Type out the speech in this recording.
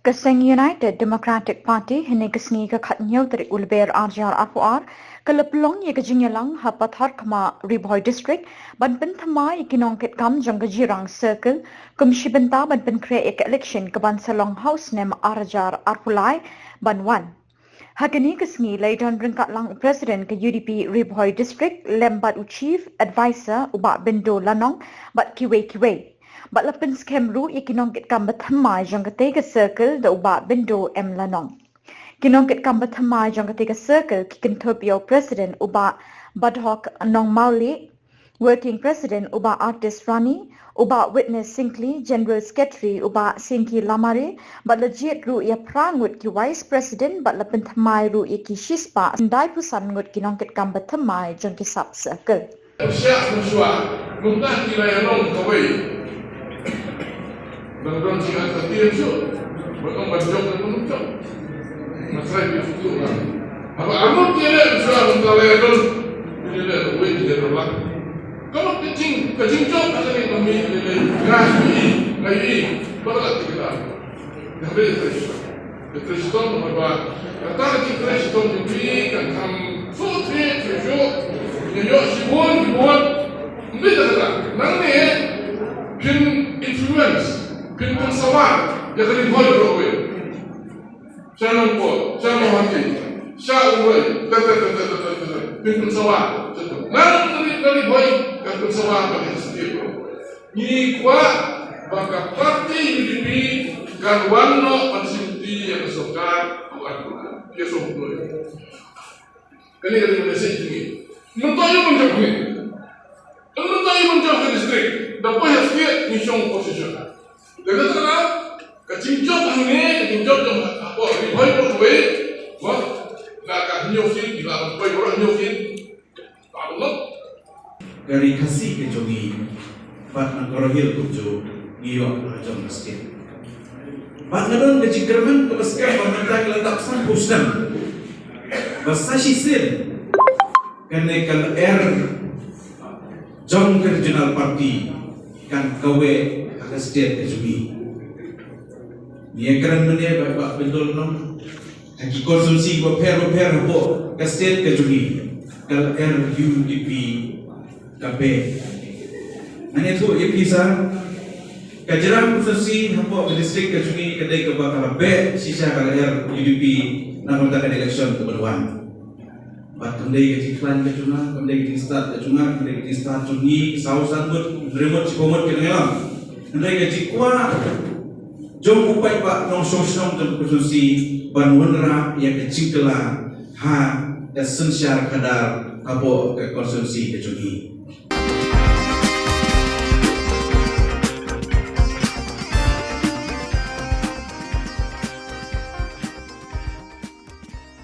Kaseng United Democratic Party hini kesni ke khatnyau dari ulber arjar arpuar keleplong ye kejinyalang hapathar kama Ribhoi District ban Pynthymmai ki Nongkitkam jang ke Jirang Circle kumshi benta ban Pynkhreh ek election ke ban Shillong House nem arjar arpulai ban wan. Hakini kesni leidan ringkat lang President ke UDP Ribhoi District lembat Chief Advisor ubak bendo lanong bat kiwe. Bat lapin skem ru i Nongkitkam Pynthymmai jang ketiga circle da ubak bendo em lanong. Nongkitkam Pynthymmai jang ketiga circle ki kentopio President ubak Badhok Nong Mauli, Working President ubak Artist Rani, ubak Witness Singli, General Secretary ubak Singki Lamari, bat legit ru ia prangut ki Vice President bat lapin Pynthymmai ru i ki Shispa sendai pusan ngut Nongkitkam Pynthymmai jang ki sub circle. Siap mensuah, mungkin kita yang nong kawai. Dan jika tertiap tu, mereka berjauh dan menunjuk. Masalah itu kan. Apa amat dia sudah mengkalakan, dia dah wait dia berlak. Kalau kecing jauh ada yang kami ngai, berlak kita. Tapi Elekshon apa? Kata Elekshon ini kan ham sulit juga. Yang sibuk, tidak ada. Nanti pin influence. Pintu sawah, ya kali boleh berapa? Saya nampak, saya menghati, saya boleh, pintu sawah, nanti boleh, pintu sawah bagi setiap. Ini kuat, maka parti UDP kan warna pensiuti yang suka buat dia semua. Ini dari Malaysia ini, mentaya menjadi, mentaya menjadi distrik, dapat hasil mission position. Dekat sana, kecincok ini, kecincok yang apa? Ribhoi berkuai, wah, nak nyokin, bila berkuai orang nyokin, tak boleh. Dari kasih kejogi, bat nagorohil kujo, ngiwa rajam masjid. Bat ngadon kecingkerman kepaskan pemerintah keletap sang pusdam. Basa sisir, kene kal jong regional party kan kawe state kejumi. Ni keran mana bapak betul nom. Haki konsumsi berper apa ke state kejumi. Kal RUDP KP. Ani tu ipisa kajiran konsumsi apa ke district kejumi kedai ke bakal be sisa kal RUDP nak mengadakan election kebaruan. Bat kendai ke iklan ke cuma, kendai ke start ke cuma, kendai ke start cungi, sausan buat remote cipomot ke nengang. Mereka jikwa jom upai pak nong sosong jom konsumsi ban wenra yang kecil ha esensial kadar apa konsumsi kecuali